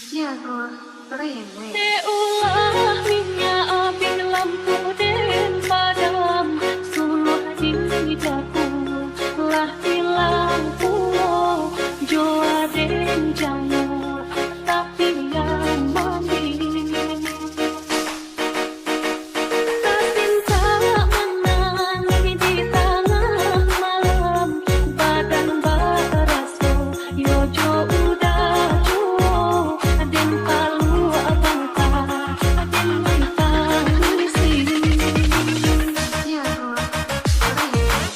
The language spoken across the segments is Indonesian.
Tiago Remix. Seulah minyak api lampu den padam, suluh di daku lah hilang pulau joa den jamur tapi yang mandi. Tercinta menangis di tengah malam, badan baraso yojo udah juo den palu abangka den bintang misi. Tiago Remix.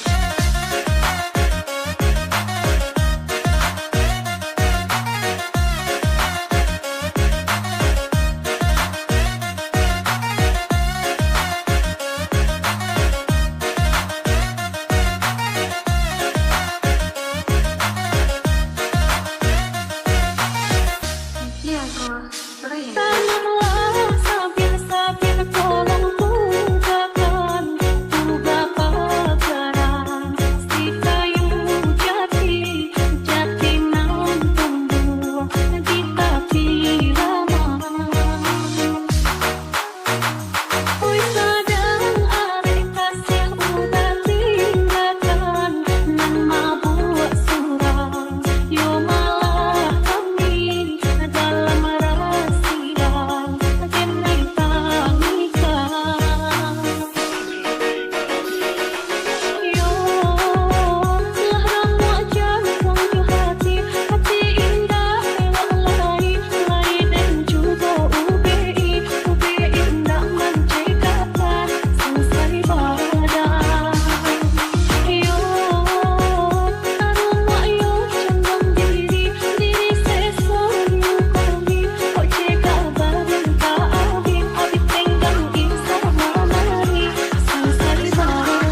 Tiago Remix. Tanamlah sabir-sabir tolong tunggakan, tuga pagaran si kayu jati nan tumbuh di tepi laman. Oi sadang ari kasih udah tinggalkan, nan mabuk surang yo malah kami dalam rahasia dan bintang nikah. Yo selarang wajah sang hati indah lalai dan juga UBI indah menciptakan selesai badan. Yo aroma yo condong diri sesuatu kami kok cekal bareng tak abis tenggang isa mamari selesai badan.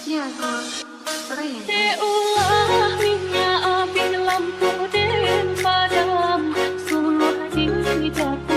Tiago Remix. Seulah minyak api lampu den padam, suluh di daku